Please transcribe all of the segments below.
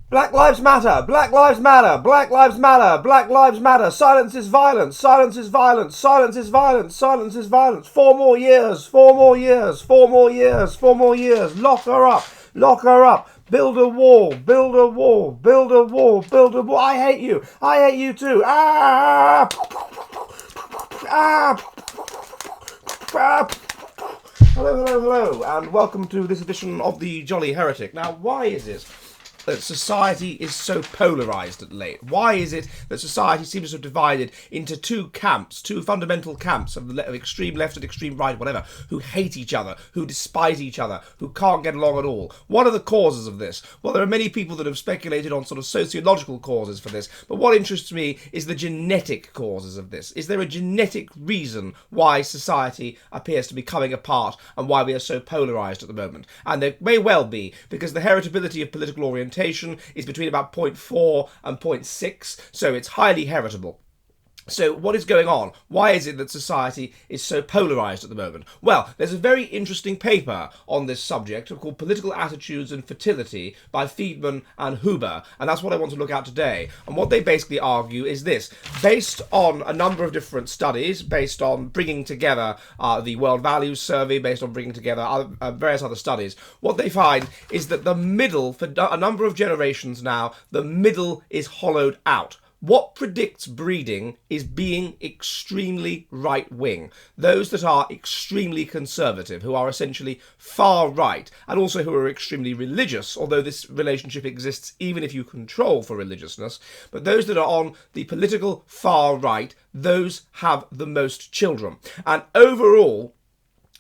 Black lives matter. Black lives matter. Black lives matter. Black lives matter. Silence is violence. Silence is violence. Silence is violence. Silence is violence. 4 more years. 4 more years. 4 more years. 4 more years. Lock her up. Lock her up. Build a wall. Build a wall. Build a wall. Build a wall. I hate you. I hate you too. Ah! Ah! Ah! Hello, hello, hello, and welcome to this edition of the Jolly Heretic. Now, why is it that society is so polarised at late? Why is it that society seems to have divided into two camps, two fundamental camps of extreme left and extreme right, whatever, who hate each other, who despise each other, who can't get along at all? What are the causes of this? Well, there are many people that have speculated on sort of sociological causes for this, but what interests me is the genetic causes of this. Is there a genetic reason why society appears to be coming apart and why we are so polarised at the moment? And there may well be, because the heritability of political orientation is between about 0.4 and 0.6, so it's highly heritable. So what is going on? Why is it that society is so polarised at the moment? Well, there's a very interesting paper on this subject called Political Attitudes and Fertility by Friedman and Huber, and that's what I want to look at today. And what they basically argue is this: based on a number of different studies, based on bringing together the World Values Survey, based on bringing together various other studies, what they find is that the middle, for a number of generations now, the middle is hollowed out. What predicts breeding is being extremely right-wing. Those that are extremely conservative, who are essentially far right, and also who are extremely religious, although this relationship exists even if you control for religiousness. But those that are on the political far right, those have the most children. And overall,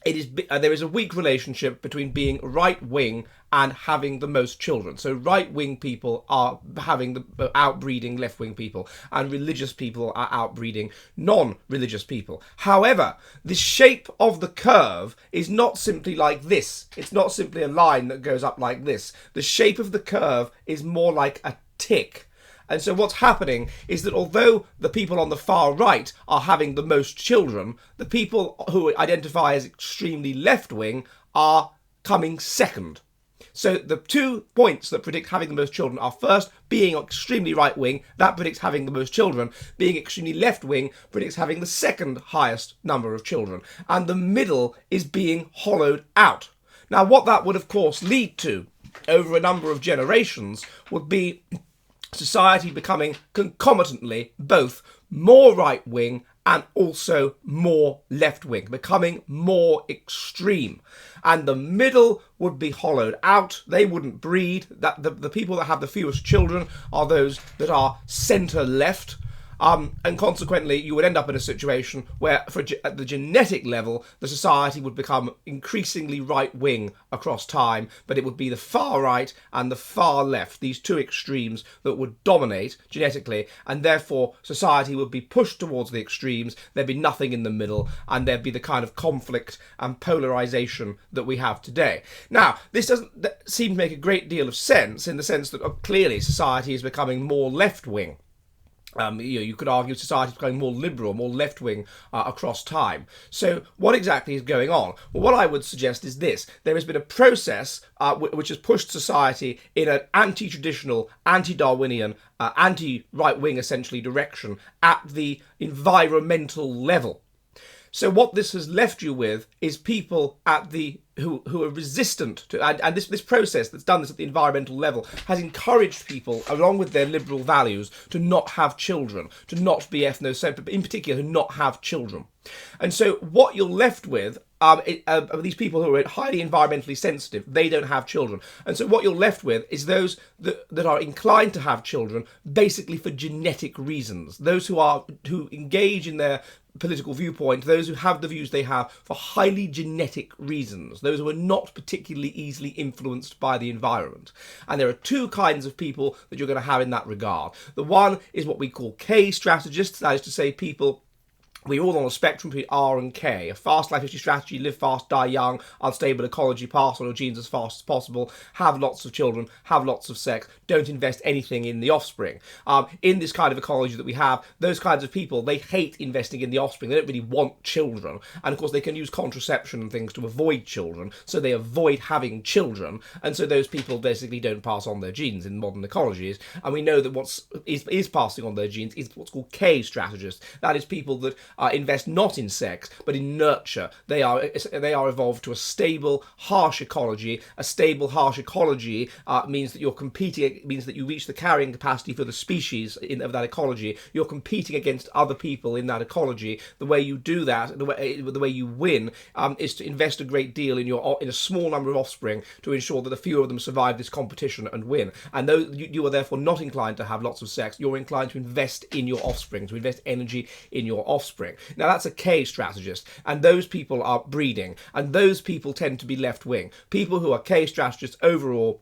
there is a weak relationship between being right-wing and having the most children. So right-wing people are outbreeding left-wing people, and religious people are outbreeding non-religious people. However, the shape of the curve is not simply like this. It's not simply a line that goes up like this. The shape of the curve is more like a tick. And so what's happening is that although the people on the far right are having the most children, the people who identify as extremely left-wing are coming second. So the 2 points that predict having the most children are, first, being extremely right-wing, that predicts having the most children. Being extremely left-wing predicts having the second highest number of children. And the middle is being hollowed out. Now, what that would, of course, lead to over a number of generations would be society becoming concomitantly both more right-wing and also more left-wing, becoming more extreme. And the middle would be hollowed out. They wouldn't breed. That the people that have the fewest children are those that are centre-left. And consequently, you would end up in a situation where, at the genetic level, the society would become increasingly right-wing across time, but it would be the far right and the far left, these two extremes, that would dominate genetically, and therefore society would be pushed towards the extremes. There'd be nothing in the middle, and there'd be the kind of conflict and polarisation that we have today. Now, this doesn't seem to make a great deal of sense, in the sense that clearly society is becoming more left-wing. You could argue society is becoming more liberal, more left-wing across time. So what exactly is going on? Well, what I would suggest is this. There has been a process which has pushed society in an anti-traditional, anti-Darwinian, anti-right-wing, essentially, direction at the environmental level. So what this has left you with is people at the who are resistant to, and this process that's done this at the environmental level has encouraged people, along with their liberal values, to not have children, to not be ethnocentric, but in particular to not have children. And so what you're left with these people who are highly environmentally sensitive, they don't have children. And so what you're left with is those that are inclined to have children basically for genetic reasons. Those who engage in their political viewpoint, those who have the views they have for highly genetic reasons, those who are not particularly easily influenced by the environment. And there are two kinds of people that you're going to have in that regard. The one is what we call K strategists, that is to say people we're all on a spectrum between R and K. A fast life history strategy: live fast, die young, unstable ecology, pass on your genes as fast as possible, have lots of children, have lots of sex, don't invest anything in the offspring. In this kind of ecology that we have, those kinds of people, they hate investing in the offspring. They don't really want children. And of course, they can use contraception and things to avoid children, so they avoid having children. And so those people basically don't pass on their genes in modern ecologies. And we know that what is passing on their genes is what's called K strategists. That is people that invest not in sex but in nurture. They are evolved to a stable, harsh ecology. A stable, harsh ecology means that you're competing. It means that you reach the carrying capacity for the species of that ecology. You're competing against other people in that ecology. The way you do that, the way you win, is to invest a great deal in a small number of offspring to ensure that a few of them survive this competition and win. And though you are therefore not inclined to have lots of sex, you're inclined to invest in your offspring, to invest energy in your offspring. Now that's a K strategist, and those people are breeding, and those people tend to be left-wing. People who are K strategists overall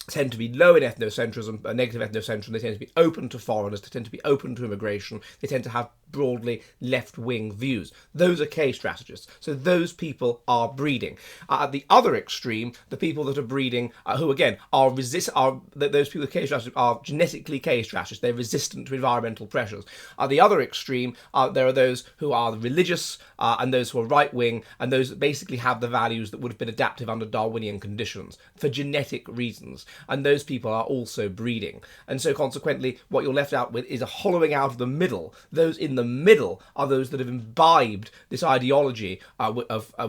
tend to be low in ethnocentrism, negative ethnocentrism. They tend to be open to foreigners. They tend to be open to immigration. They tend to have broadly left-wing views. Those are K strategists. So those people are breeding. At the other extreme, the people that are breeding, who again those people with K strategists are genetically K strategists. They're resistant to environmental pressures. At the other extreme, there are those who are religious and those who are right-wing, and those that basically have the values that would have been adaptive under Darwinian conditions for genetic reasons. And those people are also breeding. And so consequently, what you're left out with is a hollowing out of the middle. Those in the middle are those that have imbibed this ideology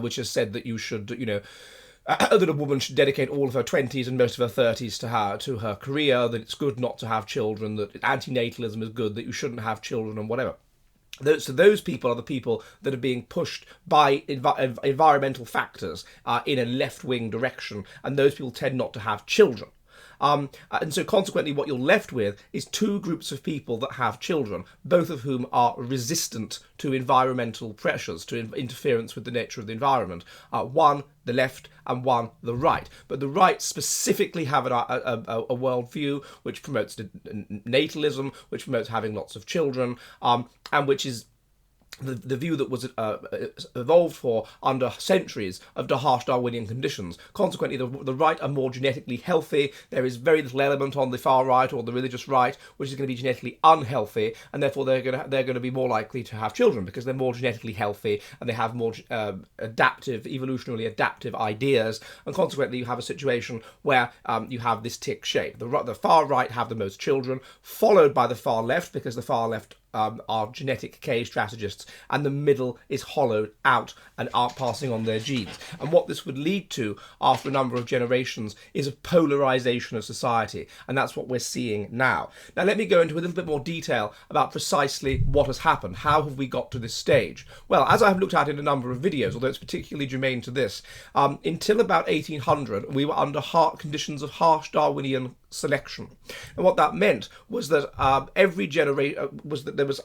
which has said that you should, that a woman should dedicate all of her 20s and most of her 30s to her career, that it's good not to have children, that antinatalism is good, that you shouldn't have children and whatever. So those people are the people that are being pushed by environmental factors in a left-wing direction, and those people tend not to have children. And so consequently what you're left with is two groups of people that have children, both of whom are resistant to environmental pressures, to interference with the nature of the environment. One, the left, and one, the right. But the right specifically have a worldview which promotes natalism, which promotes having lots of children, and which is the view that was evolved for under centuries of the harsh Darwinian conditions. Consequently, the right are more genetically healthy. There is very little element on the far right or the religious right which is going to be genetically unhealthy, and therefore they're going to be more likely to have children because they're more genetically healthy and they have more evolutionarily adaptive ideas. And consequently, you have a situation where you have this tick shape. The far right have the most children, followed by the far left, because the far left are genetic K strategists, and the middle is hollowed out and are passing on their genes. And what this would lead to after a number of generations is a polarization of society, and that's what we're seeing now. Now let me go into a little bit more detail about precisely what has happened. How have we got to this stage? Well, as I've looked at in a number of videos, although it's particularly germane to this, until about 1800 we were under conditions of harsh Darwinian selection. And what that meant was that every generation there was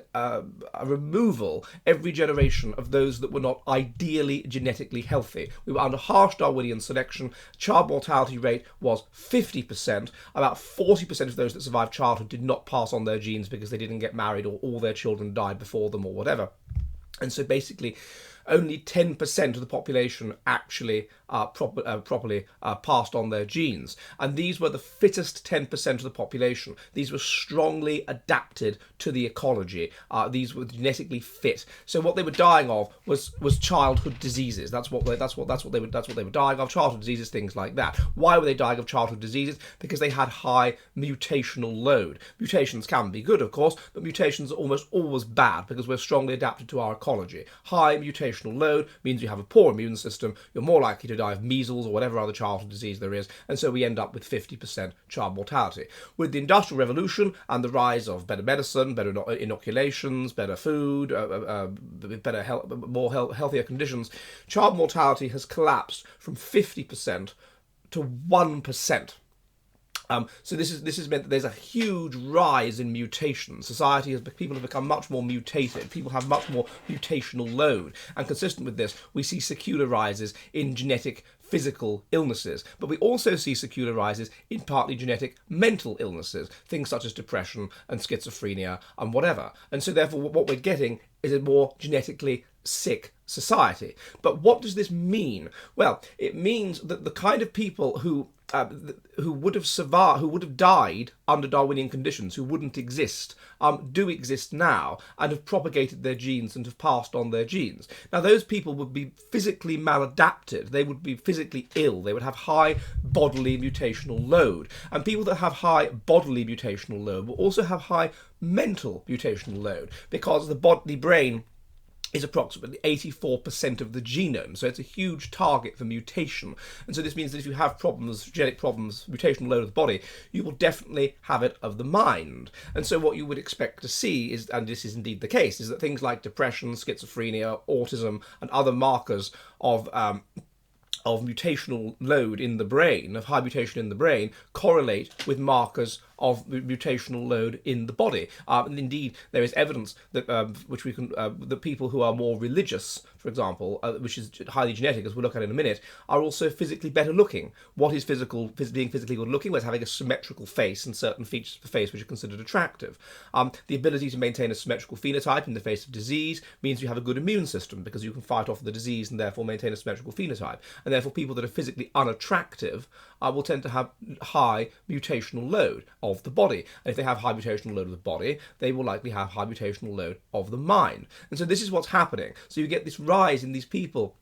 a removal every generation of those that were not ideally genetically healthy. We were under harsh Darwinian selection. Child mortality rate was 50%. About 40% of those that survived childhood did not pass on their genes because they didn't get married or all their children died before them or whatever. And so basically only 10% of the population actually properly passed on their genes. And these were the fittest 10% of the population. These were strongly adapted to the ecology. These were genetically fit. So what they were dying of was childhood diseases. That's what they were dying of. Childhood diseases, things like that. Why were they dying of childhood diseases? Because they had high mutational load. Mutations can be good, of course, but mutations are almost always bad because we're strongly adapted to our ecology. High mutational load means you have a poor immune system. You're more likely to die of measles or whatever other childhood disease there is, and so we end up with 50% child mortality. With the Industrial Revolution and the rise of better medicine, better inoculations, better food, healthier conditions, child mortality has collapsed from 50% to 1%. So this has meant that there's a huge rise in mutation. People have become much more mutated. People have much more mutational load. And consistent with this, we see secular rises in genetic physical illnesses. But we also see secular rises in partly genetic mental illnesses, things such as depression and schizophrenia and whatever. And so therefore what we're getting is a more genetically sick society. But what does this mean? Well, it means that the kind of people who would have survived, who would have died under Darwinian conditions, who wouldn't exist, do exist now and have propagated their genes and have passed on their genes. Now, those people would be physically maladapted. They would be physically ill. They would have high bodily mutational load. And people that have high bodily mutational load will also have high mental mutational load, because the brain is approximately 84% of the genome, so it's a huge target for mutation. And so this means that if you have problems, genetic problems, mutational load of the body, you will definitely have it of the mind. And so what you would expect to see is, and this is indeed the case, is that things like depression, schizophrenia, autism, and other markers of mutational load in the brain, of high mutation in the brain, correlate with markers of mutational load in the body. And indeed, there is evidence that that people who are more religious, for example, which is highly genetic, as we'll look at in a minute, are also physically better looking. What is being physically good looking? Well, it's having a symmetrical face and certain features of the face which are considered attractive. The ability to maintain a symmetrical phenotype in the face of disease means you have a good immune system, because you can fight off the disease and therefore maintain a symmetrical phenotype. And therefore, people that are physically unattractive will tend to have high mutational load of the body. And if they have high mutational load of the body, they will likely have high mutational load of the mind. And so this is what's happening. So you get this rise in these people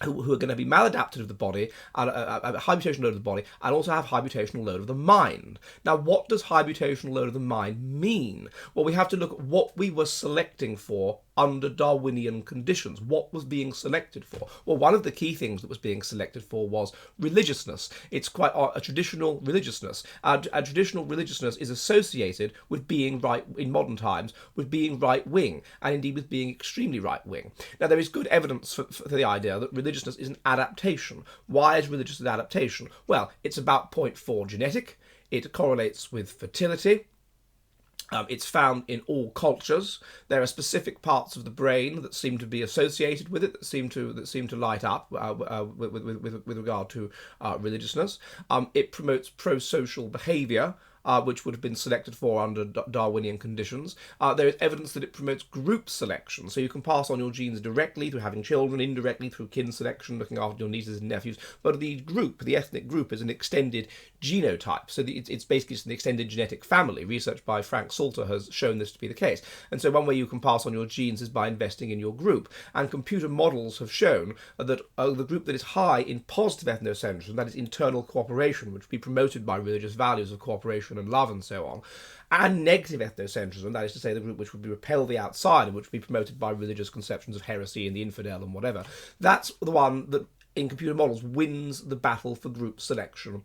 who are going to be maladapted of the body, and a high mutational load of the body, and also have high mutational load of the mind. Now, what does high mutational load of the mind mean? Well, we have to look at what we were selecting for under Darwinian conditions. What was being selected for? Well, one of the key things that was being selected for was religiousness. It's quite a traditional religiousness. A traditional religiousness is associated with being right, in modern times, with being right-wing, and indeed with being extremely right-wing. Now, there is good evidence for the idea that religiousness is an adaptation. Why is religious an adaptation? Well, it's about 0.4 genetic. It correlates with fertility. It's found in all cultures. There are specific parts of the brain that seem to be associated with it, that seem to light up with regard to religiousness. It promotes pro-social behaviour, which would have been selected for under Darwinian conditions. There is evidence that it promotes group selection, so you can pass on your genes directly through having children, indirectly through kin selection, looking after your nieces and nephews, but the ethnic group, is an extended genotype, so it's basically an extended genetic family. Research by Frank Salter has shown this to be the case. And so one way you can pass on your genes is by investing in your group, and computer models have shown that the group that is high in positive ethnocentrism, that is internal cooperation, which would be promoted by religious values of cooperation and love and so on, and negative ethnocentrism, that is to say the group which would repel the outside and which would be promoted by religious conceptions of heresy and the infidel and whatever, that's the one that in computer models wins the battle for group selection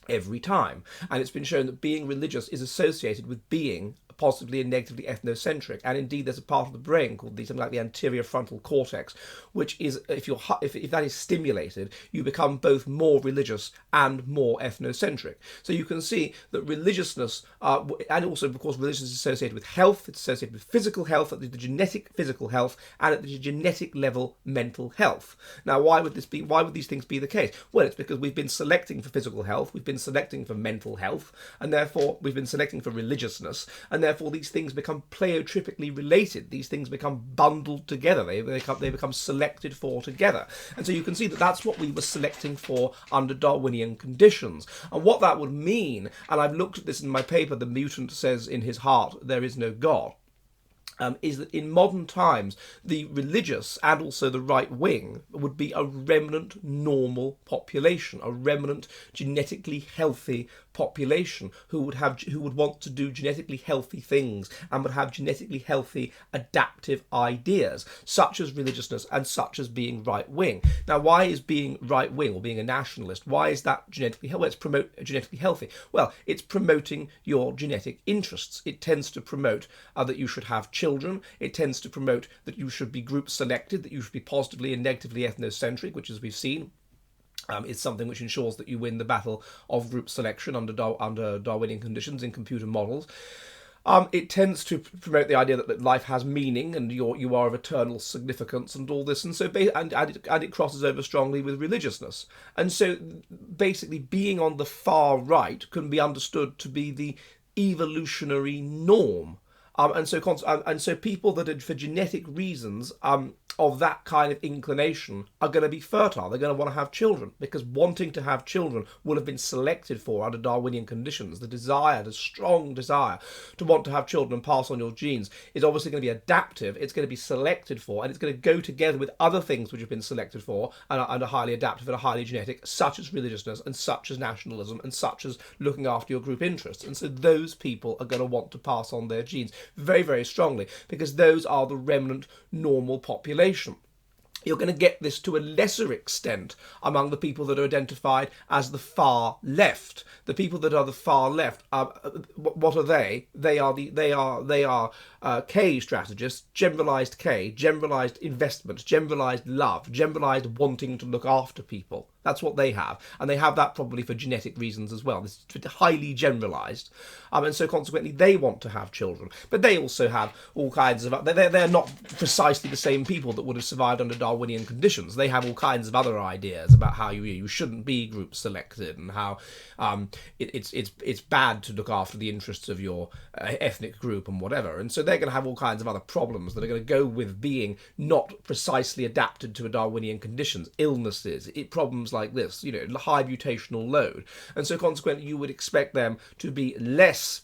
every time. And it's been shown that being religious is associated with being positively and negatively ethnocentric, and indeed there's a part of the brain called something like the anterior frontal cortex, which is, if that is stimulated, you become both more religious and more ethnocentric. So you can see that religiousness, and also of course religiousness is associated with health, it's associated with physical health, at the genetic physical health, and at the genetic level mental health. Now, why would these things be the case? Well, it's because we've been selecting for physical health, we've been selecting for mental health, and therefore we've been selecting for religiousness, and therefore these things become pleiotripically related. These things become bundled together. They become selected for together. And so you can see that that's what we were selecting for under Darwinian conditions. And what that would mean, and I've looked at this in my paper, The Mutant Says in His Heart There Is No God, is that in modern times, the religious and also the right wing would be a remnant normal population, a remnant genetically healthy population who would want to do genetically healthy things and would have genetically healthy adaptive ideas, such as religiousness and such as being right wing. Now, why is being right wing or being a nationalist, why is that genetically healthy? Well, it's genetically healthy. Well, it's promoting your genetic interests. It tends to promote that you should have children. It tends to promote that you should be group selected, that you should be positively and negatively ethnocentric, which, as we've seen, is something which ensures that you win the battle of group selection under Darwinian conditions in computer models. It tends to promote the idea that life has meaning and you are of eternal significance and all this, and so and it crosses over strongly with religiousness. And so basically, being on the far right can be understood to be the evolutionary norm. And so people that are, for genetic reasons, of that kind of inclination are going to be fertile. They're going to want to have children because wanting to have children will have been selected for under Darwinian conditions. The strong desire to want to have children and pass on your genes is obviously going to be adaptive. It's going to be selected for, and it's going to go together with other things which have been selected for and are highly adaptive and are highly genetic, such as religiousness and such as nationalism and such as looking after your group interests. And so those people are going to want to pass on their genes very, very strongly because those are the remnant normal population. You're going to get this to a lesser extent among the people that are identified as the far left. The people that are the far left, what are they? They are K strategists, generalized K, generalized investment, generalized love, generalized wanting to look after people. That's what they have, and they have that probably for genetic reasons as well. This is highly generalized, and so consequently they want to have children. But they also have all kinds of. They're not precisely the same people that would have survived under Darwinian conditions. They have all kinds of other ideas about how you shouldn't be group selected and how it's bad to look after the interests of your ethnic group and whatever. And so they're going to have all kinds of other problems that are going to go with being not precisely adapted to a Darwinian conditions, illnesses, problems like this, high mutational load. And so consequently you would expect them to be less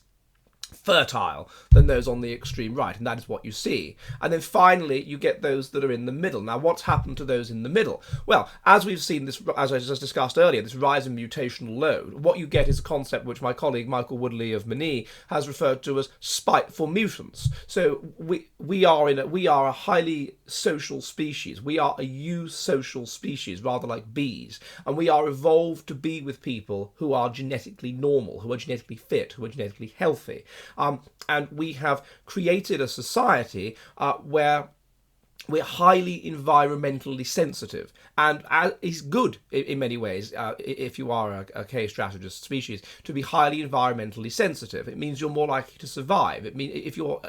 fertile than those on the extreme right, and that is what you see. And then finally you get those that are in the middle. Now what's happened to those in the middle? Well, as we've seen this, as I just discussed earlier, this rise in mutational load, what you get is a concept which my colleague Michael Woodley of Mani has referred to as spiteful mutants. So we are a highly social species. We are a eusocial species, rather like bees, and we are evolved to be with people who are genetically normal, who are genetically fit, who are genetically healthy. And we have created a society where we're highly environmentally sensitive, and it's good in many ways if you are a K strategist species to be highly environmentally sensitive. It means you're more likely to survive. It means if you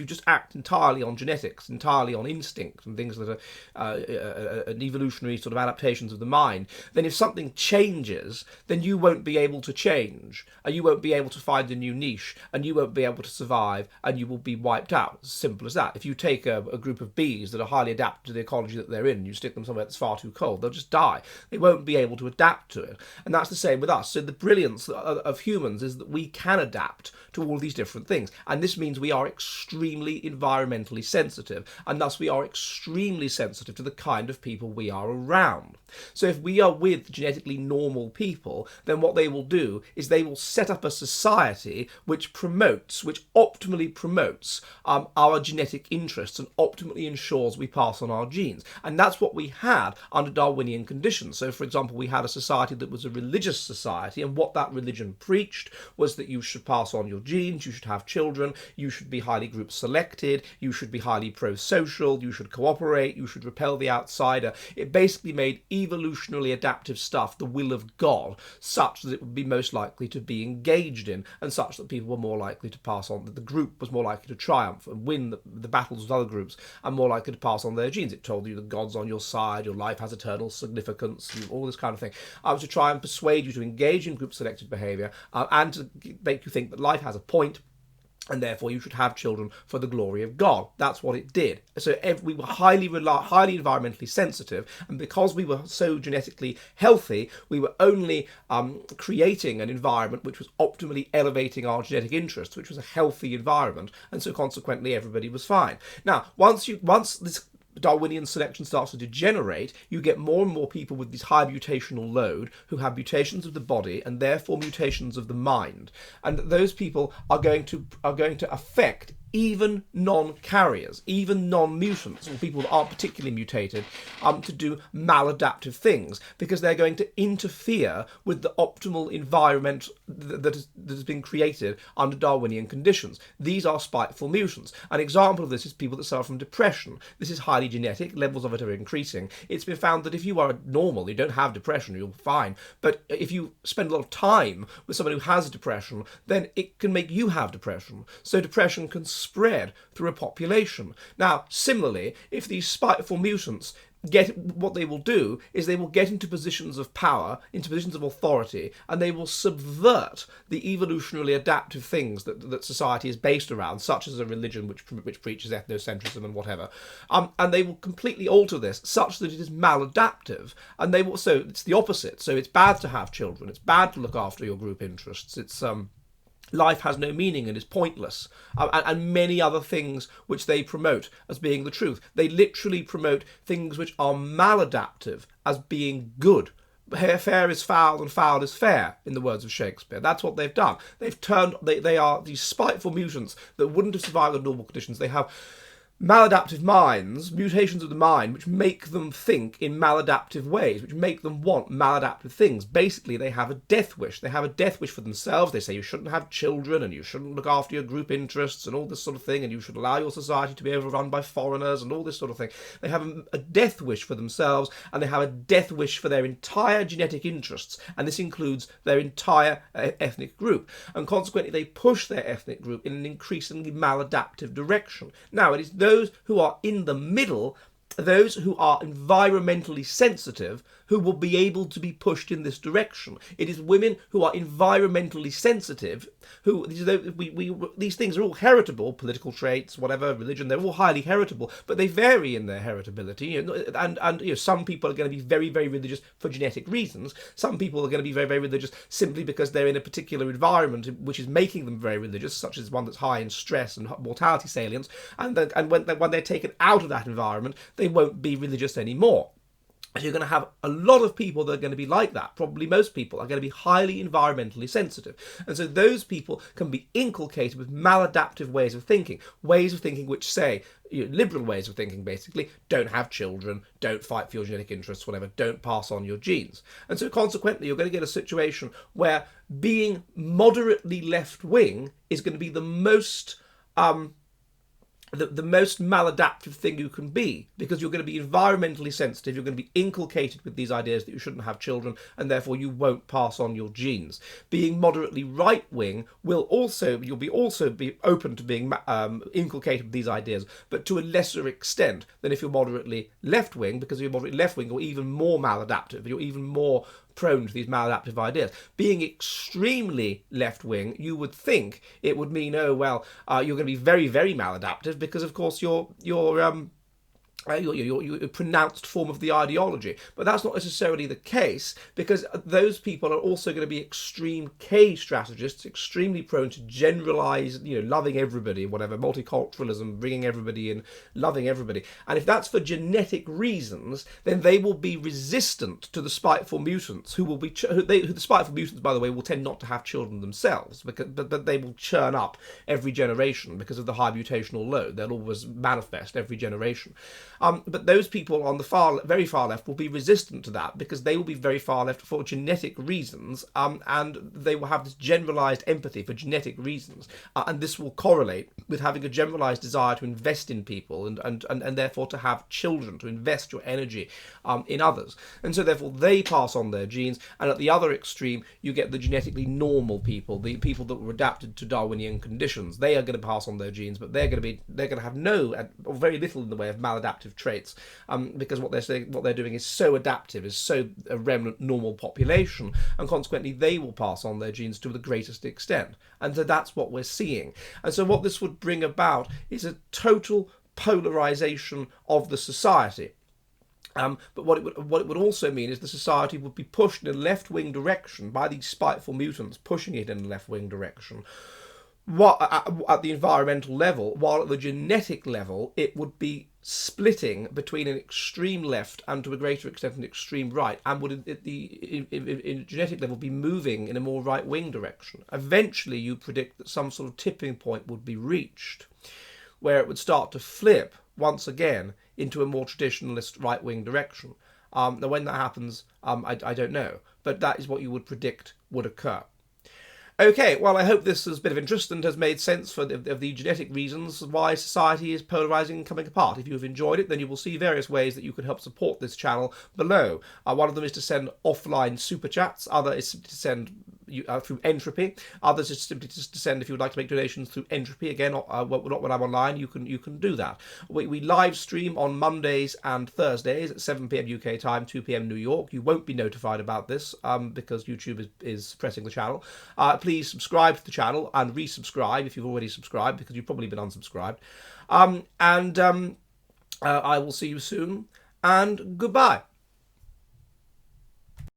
just act entirely on genetics, entirely on instinct and things that are an evolutionary sort of adaptations of the mind, then if something changes, then you won't be able to change, and you won't be able to find a new niche, and you won't be able to survive, and you will be wiped out. As simple as that. If you take a group of bees that are highly adapted to the ecology that they're in, and you stick them somewhere that's far too cold, they'll just die. They won't be able to adapt to it. And that's the same with us. So the brilliance of humans is that we can adapt to all these different things. And this means we are extremely environmentally sensitive, and thus we are extremely sensitive to the kind of people we are around. So if we are with genetically normal people, then what they will do is they will set up a society which optimally promotes our genetic interests and optimally ensures we pass on our genes. And that's what we had under Darwinian conditions. So for example, we had a society that was a religious society, and what that religion preached was that you should pass on your genes, you should have children, you should be highly group selected, you should be highly pro-social, you should cooperate, you should repel the outsider. It basically made evolutionarily adaptive stuff the will of God, such that it would be most likely to be engaged in, and such that people were more likely to pass on, that the group was more likely to triumph and win the battles with other groups, and more likely to pass on their genes. It told you that God's on your side, your life has eternal significance, all this kind of thing. To try and persuade you to engage in group selected behaviour, and to make you think that life has a point, and therefore you should have children for the glory of God. That's what it did. So we were highly environmentally sensitive, and because we were so genetically healthy, we were only creating an environment which was optimally elevating our genetic interests, which was a healthy environment, and so consequently everybody was fine. Now, once this Darwinian selection starts to degenerate, you get more and more people with this high mutational load who have mutations of the body and therefore mutations of the mind, and those people are going to affect even non-carriers, even non-mutants, or people that aren't particularly mutated, to do maladaptive things, because they're going to interfere with the optimal environment that has been created under Darwinian conditions. These are spiteful mutants. An example of this is people that suffer from depression. This is highly genetic. Levels of it are increasing. It's been found that if you are normal, you don't have depression, you're fine. But if you spend a lot of time with someone who has depression, then it can make you have depression. So depression can spread through a population. Now, similarly, if these spiteful mutants what they will do is they will get into positions of power, into positions of authority, and they will subvert the evolutionarily adaptive things that society is based around, such as a religion which preaches ethnocentrism and whatever. And they will completely alter this such that it is maladaptive. And they will, so it's the opposite. So it's bad to have children. It's bad to look after your group interests. It's life has no meaning and is pointless, and many other things which they promote as being the truth. They literally promote things which are maladaptive as being good. Fair is foul and foul is fair, in the words of Shakespeare. That's what they've done. They are these spiteful mutants that wouldn't have survived under normal conditions. They have maladaptive minds, mutations of the mind, which make them think in maladaptive ways, which make them want maladaptive things. Basically, they have a death wish. They have a death wish for themselves. They say you shouldn't have children and you shouldn't look after your group interests and all this sort of thing, and you should allow your society to be overrun by foreigners and all this sort of thing. They have a death wish for themselves, and they have a death wish for their entire genetic interests, and this includes their entire ethnic group. And consequently, they push their ethnic group in an increasingly maladaptive direction. Now, it is those who are in the middle, those who are environmentally sensitive, who will be able to be pushed in this direction. It is women who are environmentally sensitive, who these things are all heritable, political traits, whatever, religion, they're all highly heritable, but they vary in their heritability. And some people are going to be very, very religious for genetic reasons. Some people are going to be very, very religious simply because they're in a particular environment which is making them very religious, such as one that's high in stress and mortality salience. And when they're taken out of that environment, they won't be religious anymore. So you're going to have a lot of people that are going to be like that. Probably most people are going to be highly environmentally sensitive. And so those people can be inculcated with maladaptive ways of thinking which say, liberal ways of thinking basically, don't have children, don't fight for your genetic interests, whatever, don't pass on your genes. And so consequently, you're going to get a situation where being moderately left-wing is going to be the most the most maladaptive thing you can be, because you're going to be environmentally sensitive, you're going to be inculcated with these ideas that you shouldn't have children, and therefore you won't pass on your genes. Being moderately right-wing you'll also be open to being inculcated with these ideas, but to a lesser extent than if you're moderately left-wing, because if you're moderately left-wing, you're even more maladaptive, you're even more prone to these maladaptive ideas. Being extremely left-wing, you would think it would mean, you're going to be very, very maladaptive because, of course, you're a pronounced form of the ideology. But that's not necessarily the case, because those people are also going to be extreme K strategists, extremely prone to generalise, loving everybody, whatever, multiculturalism, bringing everybody in, loving everybody. And if that's for genetic reasons, then they will be resistant to the spiteful mutants, the spiteful mutants, by the way, will tend not to have children themselves, but they will churn up every generation because of the high mutational load. They'll always manifest every generation. But those people on the very far left will be resistant to that because they will be very far left for genetic reasons, and they will have this generalised empathy for genetic reasons, and this will correlate with having a generalised desire to invest in people and therefore to have children, to invest your energy in others. And so therefore they pass on their genes, and at the other extreme you get the genetically normal people, the people that were adapted to Darwinian conditions. They are going to pass on their genes, but they're going to have no or very little in the way of maladaptive traits, because what they're doing is so adaptive, is so a remnant normal population, and consequently they will pass on their genes to the greatest extent. And so that's what we're seeing. And so what this would bring about is a total polarization of the society. But what it would also mean is the society would be pushed in a left-wing direction by these spiteful mutants, pushing it in a left-wing direction. At the environmental level, while at the genetic level it would be splitting between an extreme left and to a greater extent an extreme right, and would at in genetic level be moving in a more right-wing direction. Eventually you predict that some sort of tipping point would be reached where it would start to flip once again into a more traditionalist right-wing direction. Now when that happens, I don't know, but that is what you would predict would occur. Okay, well, I hope this has been of interest and has made sense of the genetic reasons why society is polarizing and coming apart. If you have enjoyed it, then you will see various ways that you can help support this channel below. One of them is to send offline super chats. Other is to send through Entropy. Others is simply just to send if you would like to make donations through Entropy. Again, not when I'm online. You can do that. We live stream on Mondays and Thursdays at 7 p.m. UK time, 2 p.m. New York. You won't be notified about this because YouTube is suppressing the channel. Please subscribe to the channel and resubscribe if you've already subscribed, because you've probably been unsubscribed. I will see you soon, and goodbye.